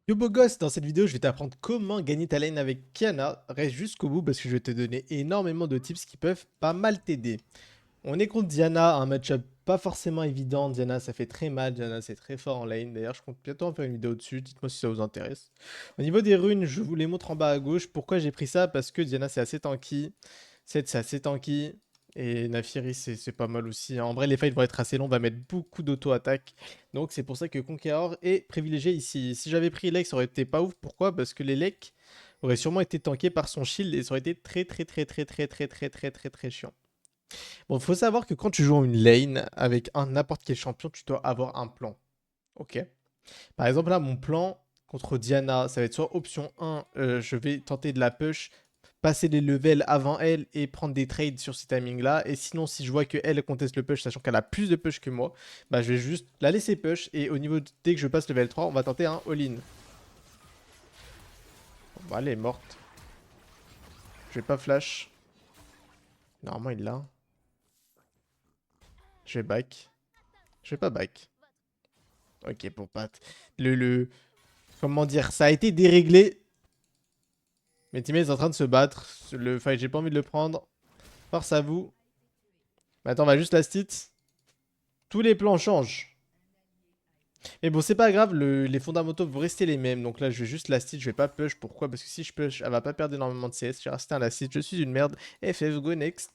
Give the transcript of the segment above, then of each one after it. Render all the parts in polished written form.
Yo beau gosse, dans cette vidéo, je vais t'apprendre comment gagner ta lane avec Kiana. Reste jusqu'au bout parce que je vais te donner énormément de tips qui peuvent pas mal t'aider. On est contre Diana, un match-up pas forcément évident. Diana, ça fait très mal. Diana, c'est très fort en lane. D'ailleurs, je compte bientôt en faire une vidéo dessus. Dites-moi si ça vous intéresse. Au niveau des runes, je vous les montre en bas à gauche. Pourquoi j'ai pris ça? Parce que Diana, c'est assez tanky. Seth, c'est assez tanky. Et Naafiri, c'est pas mal aussi. En vrai, les fights vont être assez longs. On va mettre beaucoup d'auto-attaque. Donc, c'est pour ça que Conqueror est privilégié ici. Si j'avais pris Lek, ça aurait été pas ouf. Pourquoi? Parce que les Lek auraient sûrement été tankés par son shield. Et ça aurait été très, très, très, très, très, très, très, très, très, très chiant. Bon, faut savoir que quand tu joues en une lane avec un n'importe quel champion, tu dois avoir un plan. Ok. Par exemple, là, mon plan contre Diana, ça va être soit option 1, je vais tenter de la push, passer les levels avant elle et prendre des trades sur ces timings-là. Et sinon, si je vois qu'elle conteste le push, sachant qu'elle a plus de push que moi, bah, je vais juste la laisser push. Et au niveau dès que je passe level 3, on va tenter un all-in. Bon, bah, elle est morte. Je vais pas flash. Normalement, il l'a. Je vais back. Je vais pas back. Ok, pour pas. Comment dire? Ça a été déréglé. Mes teammates sont en train de se battre. Le fight, j'ai pas envie de le prendre. Force à vous. Attends, on va juste last hit. Tous les plans changent. Mais bon, c'est pas grave, les fondamentaux vont rester les mêmes. Donc là, je vais juste last hit, je vais pas push. Pourquoi? Parce que si je push, elle va pas perdre énormément de CS. J'ai resté un last hit, je suis une merde. FF, go next.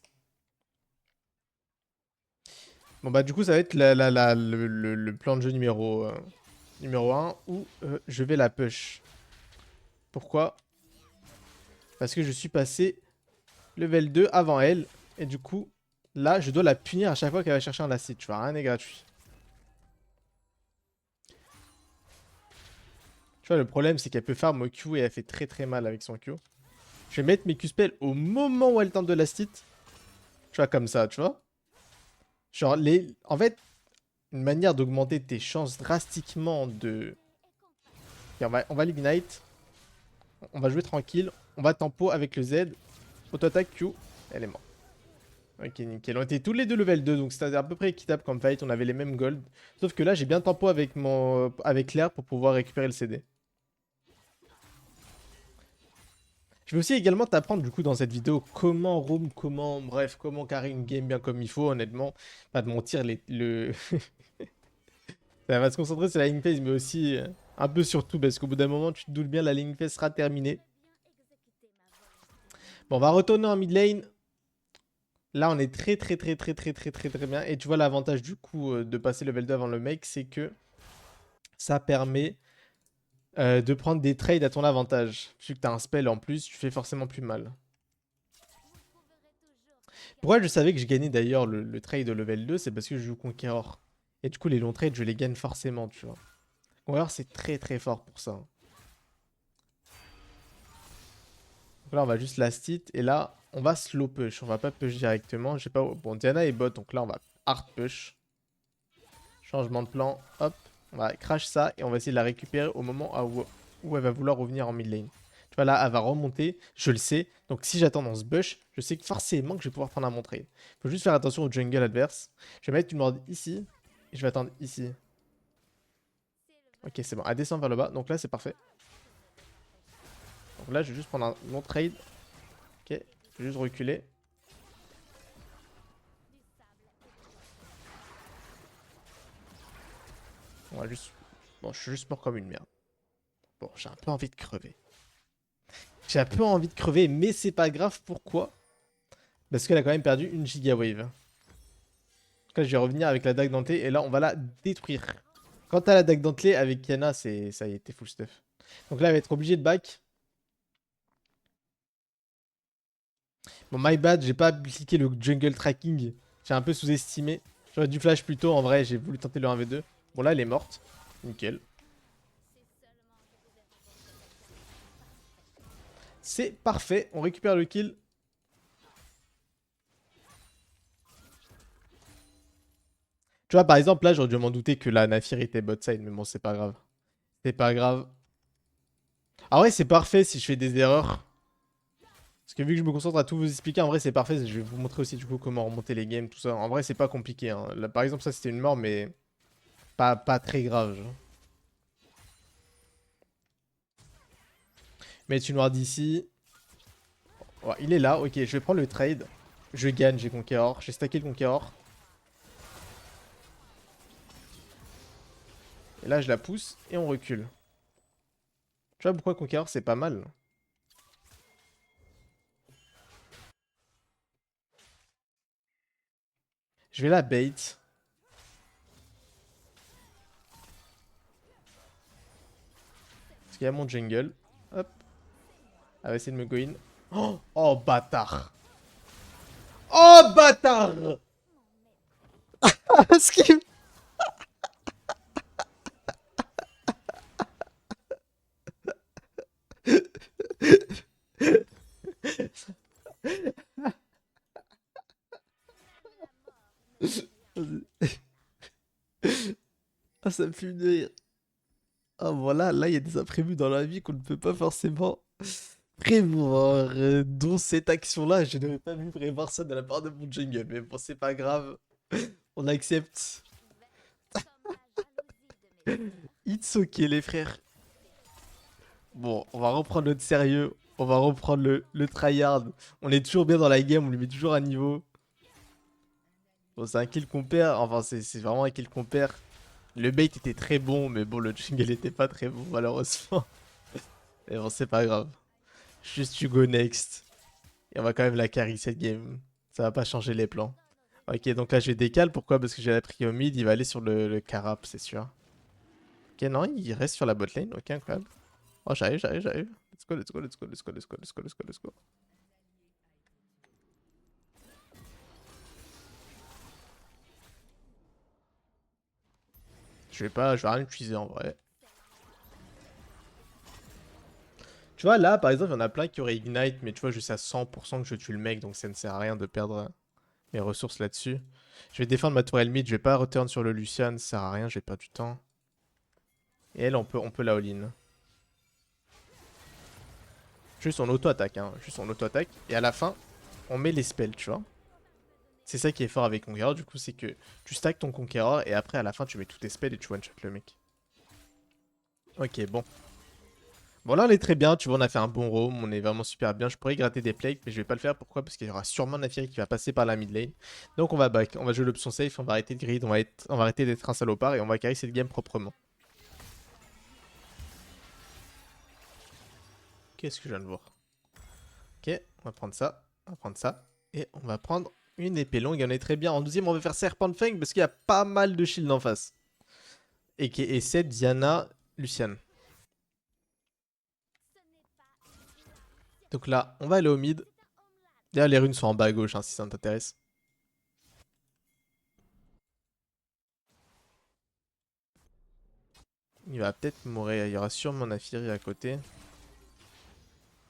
Bon bah du coup, ça va être le plan de jeu numéro 1 où je vais la push. Pourquoi? Parce que je suis passé level 2 avant elle. Et du coup, là, je dois la punir à chaque fois qu'elle va chercher un last hit. Tu vois, rien n'est gratuit. Tu vois, le problème, c'est qu'elle peut farm au Q et elle fait très très mal avec son Q. Je vais mettre mes Q-spells au moment où elle tente de last hit. Tu vois, comme ça, tu vois. Genre, en fait, une manière d'augmenter tes chances drastiquement de... Ok, on va l'ignite. On va jouer tranquille. On va tempo avec le Z. Auto-attaque Q. Elle est morte. Ok, nickel. On était tous les deux level 2, donc c'était à peu près équitable comme fight. On avait les mêmes gold. Sauf que là, j'ai bien tempo avec l'air pour pouvoir récupérer le CD. Je vais aussi également t'apprendre du coup dans cette vidéo comment roam, bref, comment carrer une game bien comme il faut, honnêtement. Pas de mentir, ça va se concentrer sur la lane phase, mais aussi un peu sur tout, parce qu'au bout d'un moment, tu te doutes bien, la lane phase sera terminée. Bon, on va retourner en mid lane. Là, on est très très très très très très très très bien. Et tu vois l'avantage du coup de passer level 2 avant le mec, c'est que ça permet de prendre des trades à ton avantage. Vu que tu as un spell en plus, tu fais forcément plus mal. Pourquoi je savais que je gagnais d'ailleurs le trade au level 2, c'est parce que je joue Conqueror. Et du coup, les longs trades, je les gagne forcément, tu vois. Conqueror, c'est très très fort pour ça. Donc là, on va juste last hit. Et là, on va slow push. On va pas push directement. J'ai pas... Bon, Diana est bot, donc là, on va hard push. Changement de plan. Hop. On va crash ça. Et on va essayer de la récupérer au moment où elle va vouloir revenir en mid lane. Tu vois, là, elle va remonter. Je le sais. Donc, si j'attends dans ce bush, je sais que forcément que je vais pouvoir prendre un mon trade. Faut juste faire attention au jungle adverse. Je vais mettre une ward ici. Et je vais attendre ici. Ok, c'est bon. Elle descend vers le bas. Donc là, c'est parfait. Donc là, je vais juste prendre un long trade. Ok. Je vais juste reculer. On va juste... Bon, je suis juste mort comme une merde. Bon, j'ai un peu envie de crever. J'ai un peu envie de crever, mais c'est pas grave. Pourquoi? Parce qu'elle a quand même perdu une giga wave. Donc là, je vais revenir avec la dague dentelée et là, on va la détruire. Quant à la dague dentelée, avec Kiana, ça y est, t'es full stuff. Donc là, elle va être obligée de back. Bon, my bad, j'ai pas appliqué le jungle tracking. J'ai un peu sous-estimé. J'aurais dû flash plus tôt, en vrai, j'ai voulu tenter le 1v2. Bon, là, elle est morte. Nickel. C'est parfait, on récupère le kill. Tu vois, par exemple, là, j'aurais dû m'en douter que la Naafiri était bot side, mais bon, c'est pas grave. C'est pas grave. Ah ouais, c'est parfait si je fais des erreurs. Parce que vu que je me concentre à tout vous expliquer, en vrai, c'est parfait. Je vais vous montrer aussi, du coup, comment remonter les games, tout ça. En vrai, c'est pas compliqué, hein. Là, par exemple, ça, c'était une mort, mais pas très grave, genre. Mettre une ward d'ici. Ouais, il est là, ok, je vais prendre le trade. Je gagne, j'ai Conqueror. J'ai stacké le Conqueror. Et là, je la pousse et on recule. Tu vois pourquoi Conqueror, c'est pas mal. Je vais la bait. Parce qu'il y a mon jungle. Hop. Elle va essayer de me go in. Oh, oh bâtard. Oh bâtard. Skip. Ah, ça me fait de rire. Ah voilà, là il y a des imprévus dans la vie qu'on ne peut pas forcément prévoir. Dont cette action-là, je n'avais pas vu prévoir ça de la part de mon jungle. Mais bon, c'est pas grave. On accepte. It's ok les frères. Bon, on va reprendre notre sérieux. On va reprendre le tryhard. On est toujours bien dans la game, on lui met toujours un niveau. Bon, c'est un kill qu'on perd. Enfin, c'est vraiment un kill qu'on perd. Le bait était très bon, mais bon, le jungle était pas très bon, malheureusement. Et bon, c'est pas grave. Juste you go next. Et on va quand même la carry cette game. Ça va pas changer les plans. Ok, donc là, je vais décale. Pourquoi? Parce que j'ai la prio mid. Il va aller sur le carap, c'est sûr. Ok, non, il reste sur la bot lane. Ok, incroyable. Oh, j'arrive, j'arrive, j'arrive. Let's go, let's go, let's go, let's go, let's go, let's go, let's go, let's go. Je vais rien utiliser en vrai. Tu vois, là, par exemple, il y en a plein qui auraient Ignite, mais tu vois, je sais à 100% que je tue le mec, donc ça ne sert à rien de perdre mes ressources là-dessus. Je vais défendre ma tourelle mid, je vais pas return sur le Lucian, ça sert à rien, j'ai pas du temps. Et elle, on peut la all-in. Juste on auto-attaque, hein. Juste on auto-attaque. Et à la fin, on met les spells, tu vois. C'est ça qui est fort avec Conqueror, du coup, c'est que tu stacks ton Conqueror et après, à la fin, tu mets tous tes spells et tu one-shot le mec. Ok, bon. Bon, là, on est très bien, tu vois, on a fait un bon roam, on est vraiment super bien. Je pourrais gratter des plagues, mais je vais pas le faire. Pourquoi? Parce qu'il y aura sûrement Naafiri qui va passer par la mid lane. Donc, on va back, on va jouer l'option safe, on va arrêter de grid, on va arrêter d'être un salopard et on va carry cette game proprement. Qu'est-ce que je viens de voir? Ok, on va prendre ça, on va prendre ça. Et on va prendre une épée longue, et on est très bien. En deuxième, on va faire Serpent Fang parce qu'il y a pas mal de shield en face. Et c'est Diana, Lucian. Donc là, on va aller au mid. D'ailleurs, les runes sont en bas à gauche, hein, si ça t'intéresse. Il va peut-être mourir. Il y aura sûrement Naafiri à côté.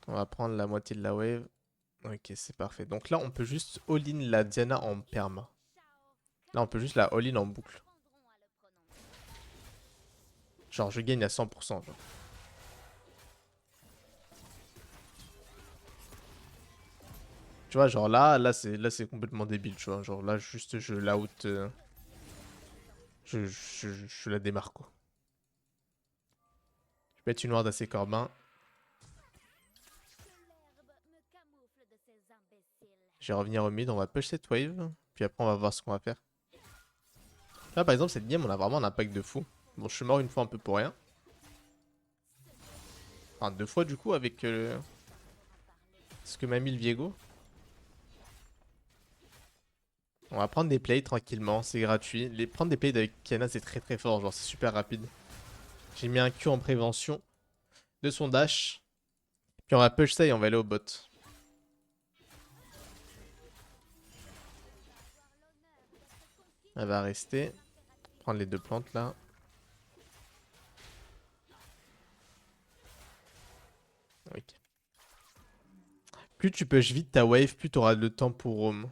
On va prendre la moitié de la wave. Ok, c'est parfait. Donc là, on peut juste all-in la Diana en perma. Là, on peut juste la all-in en boucle. Genre, je gagne à 100%. Genre. Tu vois, genre là c'est complètement débile, tu vois. Genre là, juste, je la out. Je la démarre, quoi. Je vais mettre une ward à ses corbins. Je vais revenir au mid, on va push cette wave. Puis après, on va voir ce qu'on va faire. Là, par exemple, cette game, on a vraiment un impact de fou. Bon, je suis mort une fois un peu pour rien. Enfin, deux fois, du coup, avec ce que m'a mis le Viego. On va prendre des plays tranquillement, c'est gratuit. Prendre des plays avec Kiana, c'est très très fort, genre c'est super rapide. J'ai mis un Q en prévention de son dash. Puis on va push ça et on va aller au bot. Elle va rester. Prendre les deux plantes là. Ok. Plus tu push vite ta wave, plus tu auras le temps pour roam.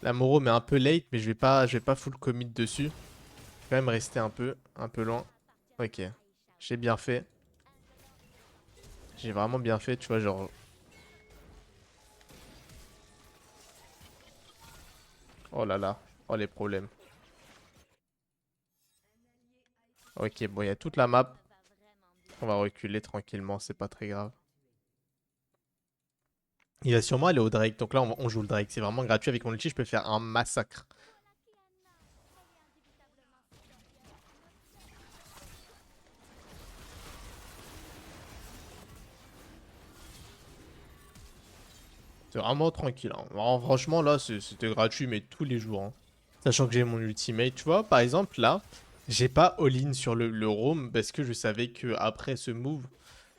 La Moro est un peu late, mais je vais pas full commit dessus. Je vais quand même rester un peu loin. Ok. J'ai bien fait. J'ai vraiment bien fait, tu vois, genre. Oh là là. Oh les problèmes. Ok, bon, il y a toute la map. On va reculer tranquillement, c'est pas très grave. Il va sûrement aller au Drake. Donc là, on joue le Drake. C'est vraiment gratuit. Avec mon ulti, je peux faire un massacre. C'est vraiment tranquille. Hein. Alors, franchement, là, c'était gratuit, mais tous les jours. Hein. Sachant que j'ai mon ultimate, tu vois. Par exemple, là, j'ai pas all-in sur le roam parce que je savais que après ce move,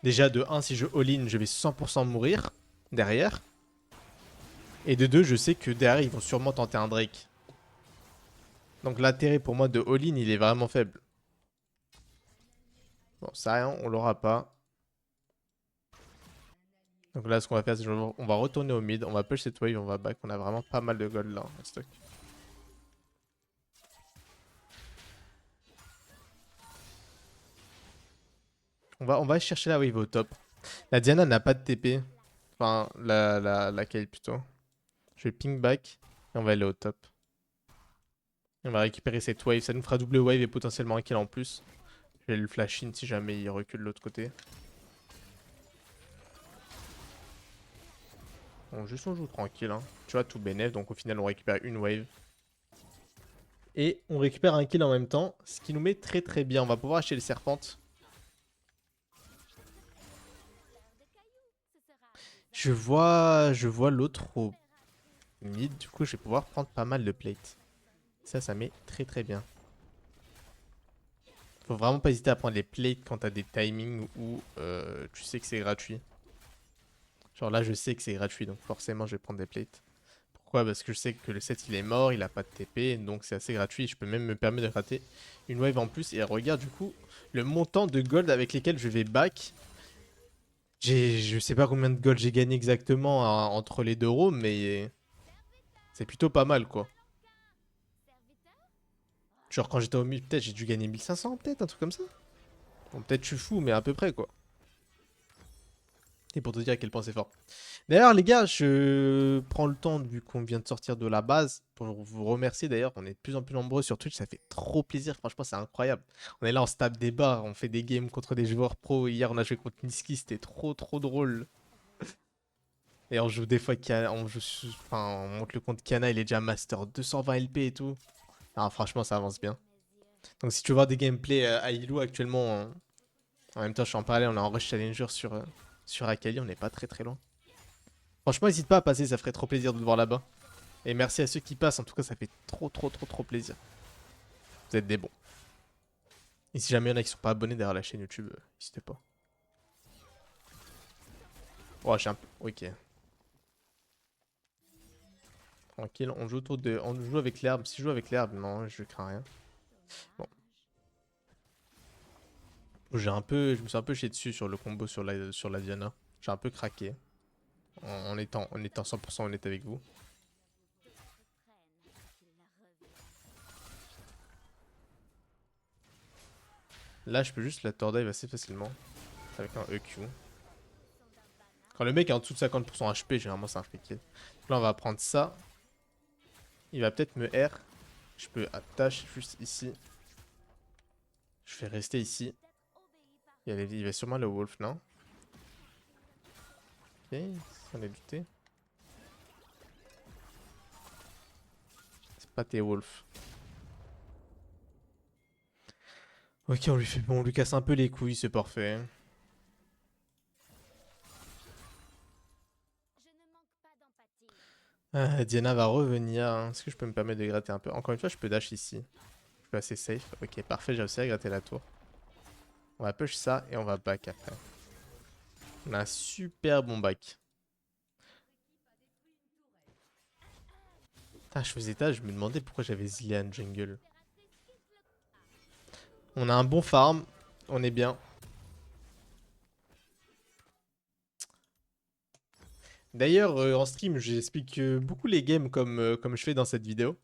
déjà de 1, si je all-in, je vais 100% mourir derrière. Et de 2, je sais que derrière, ils vont sûrement tenter un Drake. Donc l'intérêt pour moi de all-in, il est vraiment faible. Bon, ça rien, on l'aura pas. Donc là, ce qu'on va faire, c'est qu'on va retourner au mid, on va push cette wave, on va back. On a vraiment pas mal de gold là en stock. On va chercher la wave au top. La Diana n'a pas de TP. Enfin, la Kale plutôt. Je vais ping back et on va aller au top. On va récupérer cette wave, ça nous fera double wave et potentiellement un kill en plus. Je vais le flash in si jamais il recule de l'autre côté. Bon, juste on joue tranquille, hein. Tu vois, tout bénef, donc au final on récupère une wave. Et on récupère un kill en même temps, ce qui nous met très très bien. On va pouvoir acheter les serpentes. Je vois l'autre au mid, du coup je vais pouvoir prendre pas mal de plates. Ça met très très bien. Faut vraiment pas hésiter à prendre les plates quand t'as des timings où tu sais que c'est gratuit. Genre là je sais que c'est gratuit, donc forcément je vais prendre des plates. Pourquoi? Parce que je sais que le set il est mort, il a pas de TP, donc c'est assez gratuit. Je peux même me permettre de rater une wave en plus. Et regarde du coup le montant de gold avec lesquels je vais back. Je sais pas combien de gold j'ai gagné exactement hein, entre les deux roams, mais c'est plutôt pas mal quoi. Genre quand j'étais au mid, peut-être j'ai dû gagner 1500 peut-être, un truc comme ça. Bon peut-être je suis fou, mais à peu près quoi. Et pour te dire à quel point c'est fort. D'ailleurs, les gars, je prends le temps, vu qu'on vient de sortir de la base, pour vous remercier. D'ailleurs, on est de plus en plus nombreux sur Twitch, ça fait trop plaisir. Franchement, c'est incroyable. On est là, on se tape des barres, on fait des games contre des joueurs pro. Hier, on a joué contre Niski, c'était trop trop drôle. Et on joue des fois, enfin, on monte le compte Kiana, il est déjà master 220 LP et tout. Ah, franchement, ça avance bien. Donc, si tu veux voir des gameplays à Ilou actuellement, en même temps, je suis en parallèle, on est en Rush Challenger sur Akali, on n'est pas très très loin. Franchement, n'hésite pas à passer, ça ferait trop plaisir de te voir là-bas. Et merci à ceux qui passent, en tout cas, ça fait trop, trop, trop, trop plaisir. Vous êtes des bons. Et si jamais il y en a qui sont pas abonnés derrière la chaîne YouTube, n'hésitez pas. Oh, j'ai un peu. Ok. Tranquille, on joue autour de. On joue avec l'herbe. Si je joue avec l'herbe, non, je crains rien. Bon. Je me suis un peu chié dessus sur le combo sur la Diana. J'ai un peu craqué. En étant 100% honnête avec vous. Là, je peux juste la tordive assez facilement. Avec un EQ. Quand le mec est en dessous de 50% HP, généralement c'est un free kill. Donc là, on va prendre ça. Il va peut-être me R. Je peux attacher juste ici. Je vais rester ici. Il va sûrement le wolf, non? Ok, on est douté. C'est pas tes wolf. Ok, on lui casse un peu les couilles, c'est parfait. Diana va revenir. Hein. Est-ce que je peux me permettre de gratter un peu? Encore une fois, je peux dash ici. Je suis assez safe. Ok, parfait, j'ai réussi à gratter la tour. On va push ça et on va back après. On a un super bon back. Putain, je faisais ça, je me demandais pourquoi j'avais Zilean jungle. On a un bon farm. On est bien. D'ailleurs, en stream, j'explique beaucoup les games comme je fais dans cette vidéo.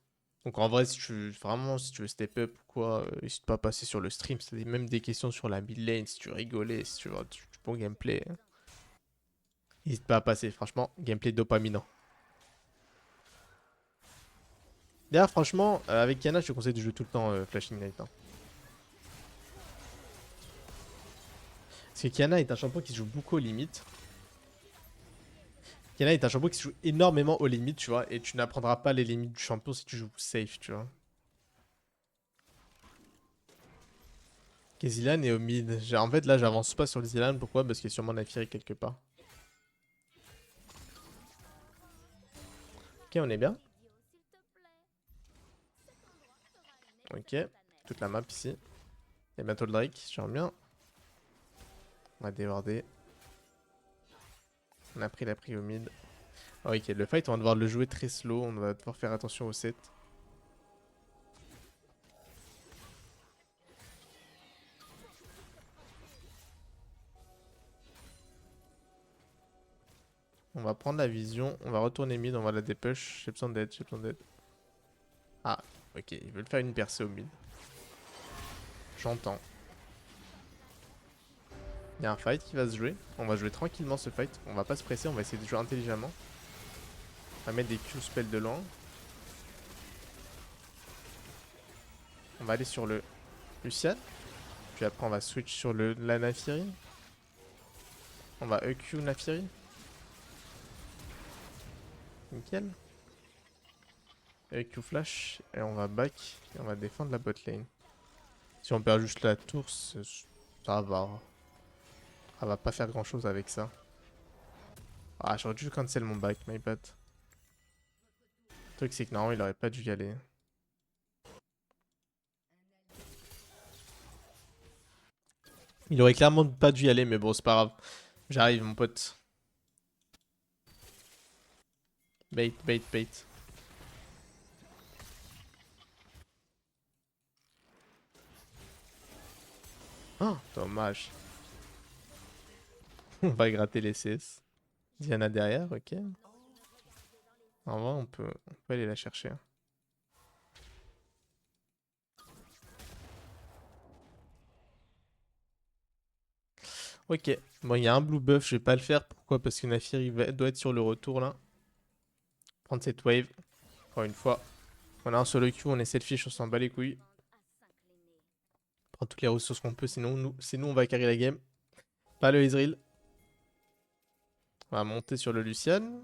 Donc en vrai, si tu veux step up ou quoi, n'hésite pas à passer sur le stream. C'est même des questions sur la mid lane, si tu veux rigoler, si tu veux du bon gameplay. Hein. N'hésite pas à passer, franchement, gameplay dopaminant. D'ailleurs, franchement, avec Yana, je te conseille de jouer tout le temps Flashing Light. Hein. Parce Parce que Kiana est un champion qui se joue beaucoup aux limites. Kiana est un champion qui se joue énormément aux limites, tu vois. Et tu n'apprendras pas les limites du champion si tu joues safe, tu vois. Ok, Zilan est au mid. En fait, là, j'avance pas sur le Zilan. Pourquoi? Parce qu'il y a sûrement Naafiri quelque part. Ok, on est bien. Ok, toute la map ici. Et bientôt le Drake, j'aime bien. On va déborder. On a pris la prio au mid. Oh, ok, le fight, on va devoir le jouer très slow. On va devoir faire attention au set. On va prendre la vision. On va retourner mid. On va la dépush. J'ai besoin d'aide. J'ai besoin d'aide. Ah, ok. Ils veulent faire une percée au mid. J'entends. Il y a un fight qui va se jouer. On va jouer tranquillement ce fight. On va pas se presser. On va essayer de jouer intelligemment. On va mettre des Q-spells de loin. On va aller sur le Lucian. Puis après, on va switch sur la Naafiri. On va EQ Naafiri. Nickel. EQ flash. Et on va back. Et on va défendre la bot lane. Si on perd juste la tour, ça va. Ça va pas faire grand chose avec ça. Ah, j'aurais dû cancel mon back, my bad. Le truc, c'est que non, il aurait pas dû y aller. Il aurait clairement pas dû y aller, mais bon, c'est pas grave. J'arrive, mon pote. Bait, bait, bait. Oh, dommage. On va gratter les CS. Diana derrière, ok. En vrai, on peut aller la chercher. Ok. Bon, il y a un blue buff, je vais pas le faire. Pourquoi? Parce que Naafiri doit être sur le retour là. Prendre cette wave. Encore une fois. On a un solo Q, on est selfish, on s'en bat les couilles. Prendre toutes les ressources qu'on peut, sinon on va carry la game. Pas le Ezreal. On va monter sur le Lucian,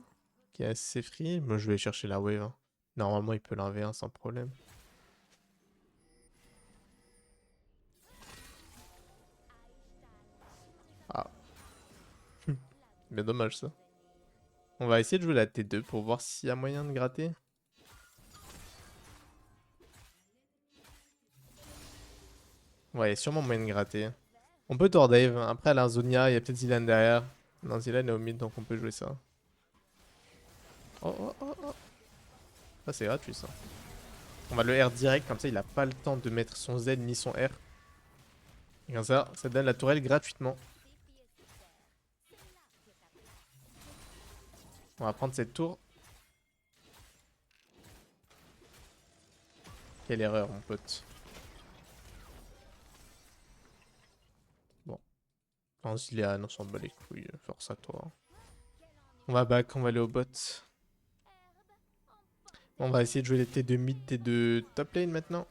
qui est assez free. Moi, je vais chercher la wave. Hein. Normalement, il peut l'enlever hein, sans problème. Ah. Mais dommage ça. On va essayer de jouer la T2 pour voir s'il y a moyen de gratter. Ouais, il y a sûrement moyen de gratter. On peut tord Dave. Après, elle a un Zonia, il y a peut-être Zilan derrière. Non, Zilan est au mid, donc on peut jouer ça. Oh, oh, oh, oh. Ça, c'est gratuit ça. On va le R direct, comme ça, il a pas le temps de mettre son Z ni son R. Et comme ça donne la tourelle gratuitement. On va prendre cette tour. Quelle erreur, mon pote. Bon. En Zilean, on s'en bat les couilles. Force à toi. On va back, on va aller au bot. On va essayer de jouer les T2 mid, T2 top lane maintenant.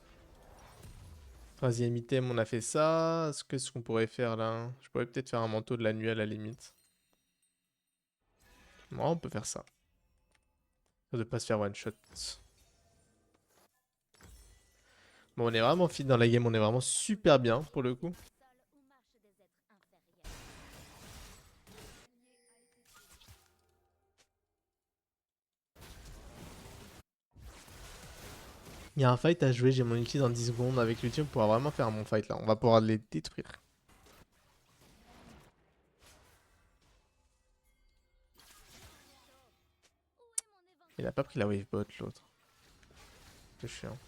Troisième item, on a fait ça. Qu'est-ce qu'on pourrait faire là? Je pourrais peut-être faire un manteau de la nuit à la limite. Ouais, on peut faire ça. De pas se faire one shot. Bon, on est vraiment fit dans la game, on est vraiment super bien pour le coup. Il y a un fight à jouer, j'ai mon ulti dans 10 secondes. Avec l'ulti, on pourra vraiment faire mon fight là. On va pouvoir les détruire. Il a pas pris la wave bot l'autre. C'est chiant.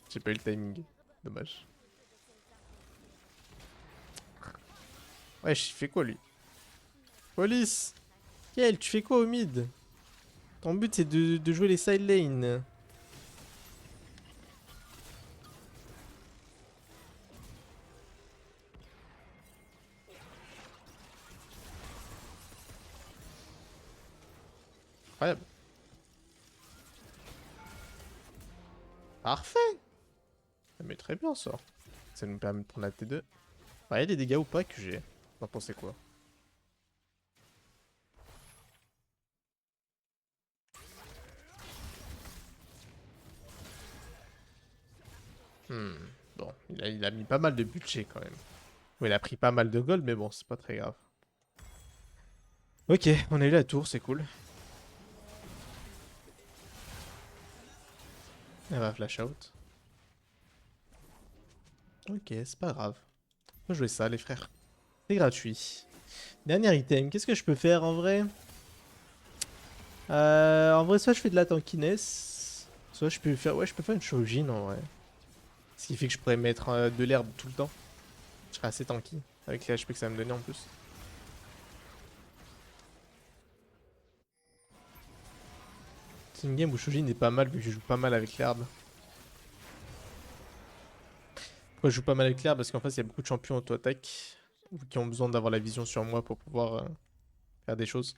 J'ai pas eu le timing. Dommage. Wesh, il fait quoi lui? Police! Quel, tu fais quoi au mid? Ton but c'est de jouer les side lanes. Incroyable. Parfait. Ça met très bien ça. Ça nous permet de prendre la T2. Ouais, les dégâts ou pas que j'ai. Vous en pensez quoi? Hmm. Bon, il a mis pas mal de budget quand même. Bon, il a pris pas mal de gold, mais bon, c'est pas très grave. Ok, on a eu la tour, c'est cool. Elle va flash out. Ok, c'est pas grave. On va jouer ça, les frères. C'est gratuit. Dernier item, qu'est-ce que je peux faire en vrai? En vrai, soit je fais de la tankiness, soit je peux faire... Ouais, je peux faire une Shojin en vrai. Ce qui fait que je pourrais mettre de l'herbe tout le temps. Je serais assez tanky, avec les HP que ça va me donner en plus. C'est une game où Shojin est pas mal vu que je joue pas mal avec l'herbe. Pourquoi je joue pas mal avec l'herbe? Parce qu'en fait, il y a beaucoup de champions auto-attaque qui ont besoin d'avoir la vision sur moi pour pouvoir faire des choses.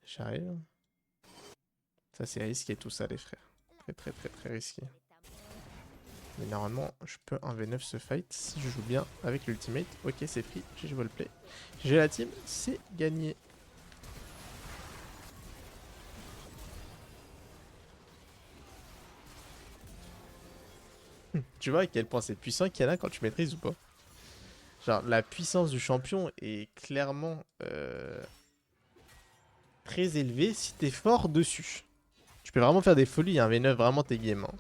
J'arrive. Ça, c'est risqué tout ça, les frères. Très, très, très, très risqué. Mais normalement, je peux 1v9 ce fight si je joue bien avec l'ultimate. Ok, c'est free. GG Wallplay. J'ai la team, c'est gagné. Tu vois à quel point c'est puissant qu'il y en a quand tu maîtrises ou pas. Genre, la puissance du champion est clairement très élevée si t'es fort dessus. Tu peux vraiment faire des folies, un V9, vraiment t'es game. Hein.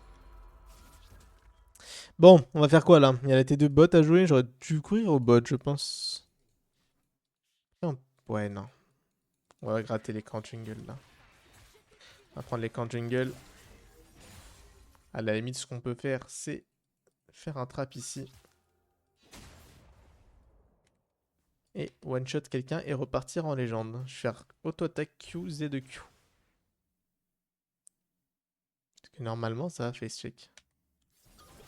Bon, on va faire quoi là? Il y a la T2 bot à jouer, j'aurais dû courir au bot, je pense. Non. Ouais, non. On va gratter les camps jungle là. On va prendre les camps jungle. À la limite, ce qu'on peut faire, c'est faire un trap ici. Et one-shot quelqu'un et repartir en légende. Je vais faire auto-attaque Q, Z de Q. Parce que normalement, ça va face check.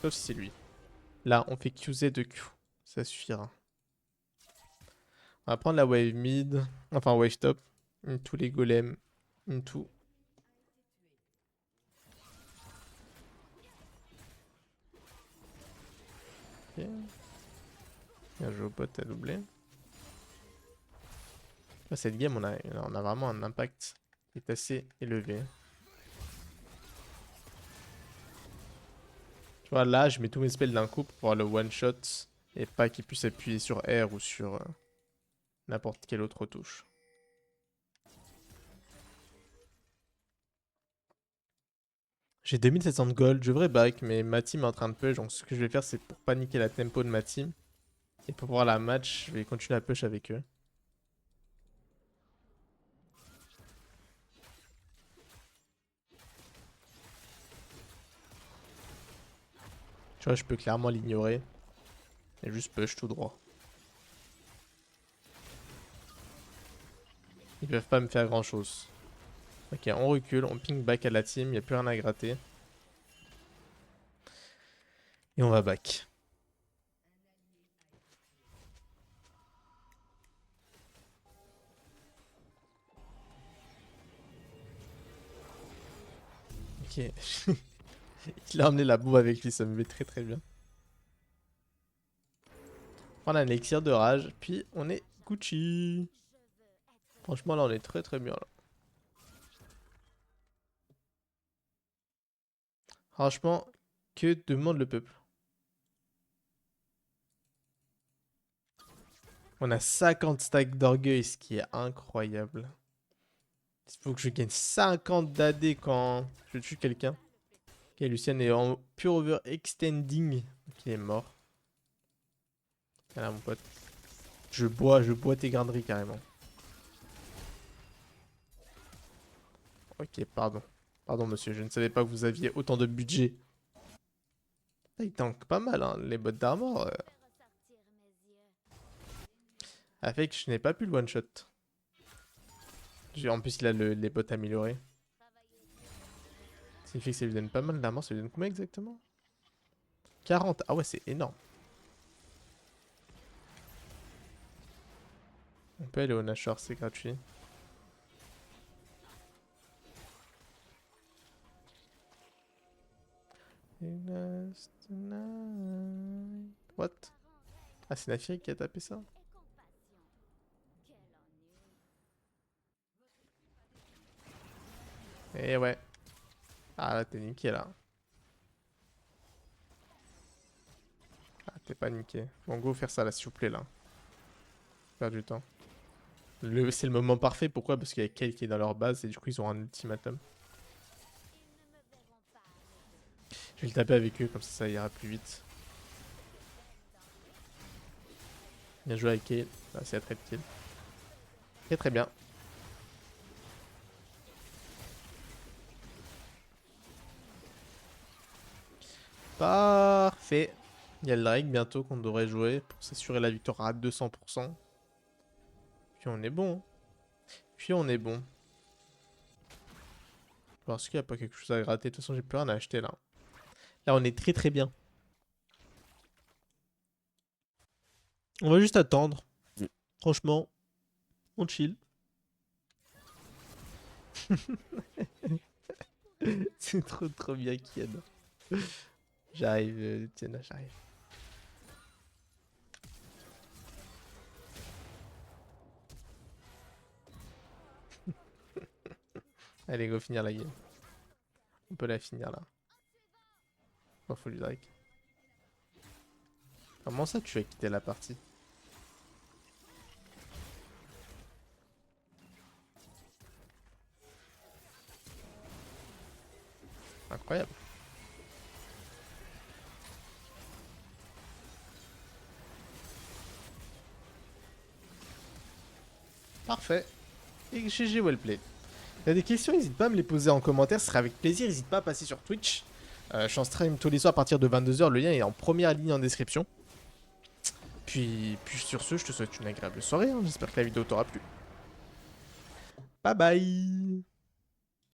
Sauf si c'est lui. Là, on fait QZ de Q. Ça suffira. On va prendre la wave mid. Enfin, wave top. Into les golems. Into. Ok. Bien joué au bot à doubler. Cette game, on a vraiment un impact qui est assez élevé. Tu vois, là, je mets tous mes spells d'un coup pour pouvoir le one-shot et pas qu'il puisse appuyer sur R ou sur n'importe quelle autre touche. J'ai 2700 de gold, je devrais back, mais ma team est en train de push, donc ce que je vais faire, c'est pour paniquer la tempo de ma team. Et pour voir la match, je vais continuer à push avec eux. Tu vois, je peux clairement l'ignorer. Et juste push tout droit. Ils peuvent pas me faire grand chose. Ok, on recule, on ping back à la team, il n'y a plus rien à gratter. Et on va back. Ok. Il a emmené la bombe avec lui, ça me met très très bien. On a un élixir de rage, puis on est Gucci. Franchement, là, on est très très bien. Là. Franchement, que demande le peuple? On a 50 stacks d'orgueil, ce qui est incroyable. Il faut que je gagne 50 d'AD quand je tue quelqu'un. Ok, Lucien est en pure over extending. Donc il est mort. Voilà mon pote. Je bois tes garderies carrément. Ok, pardon. Pardon monsieur, je ne savais pas que vous aviez autant de budget. Ah, il tank pas mal, hein. Les bottes d'armor. A fait que je n'ai pas pu le one shot. En plus, il a les bottes améliorées. Ça signifie que ça lui donne pas mal d'armor. Ça lui donne combien exactement? 40. Ah ouais, c'est énorme. On peut aller au Nashor, c'est gratuit. What? Ah, c'est Nafiri qui a tapé ça? Eh ouais. Ah là, t'es niqué là. Ah, t'es pas niqué. Bon, go faire ça là, s'il vous plaît là. Faire du temps. C'est le moment parfait, pourquoi? Parce qu'il y a Kayle qui est dans leur base et du coup ils ont un ultimatum. Je vais le taper avec eux, comme ça ira plus vite. Bien joué avec Kayle. Ah, c'est la trade kill. Très très bien. Parfait. Il y a le Drake bientôt qu'on devrait jouer pour s'assurer la victoire à 200%. Puis on est bon. Puis on est bon. Parce qu'il n'y a pas quelque chose à gratter. De toute façon, j'ai plus rien à acheter là. Là, on est très très bien. On va juste attendre. Franchement, on chill. C'est trop trop bien, Kian. J'arrive, Tiana, j'arrive. Allez, go finir la game. On peut la finir là. Oh, faut lui Drake. Comment ça tu as quitté la partie? Incroyable. Parfait. Et GG Wellplay. Il y a des questions, n'hésite pas à me les poser en commentaire, ce sera avec plaisir. N'hésite pas à passer sur Twitch. Je suis en stream tous les soirs à partir de 22h. Le lien est en première ligne en description. Puis sur ce, je te souhaite une agréable soirée. Hein. J'espère que la vidéo t'aura plu. Bye bye.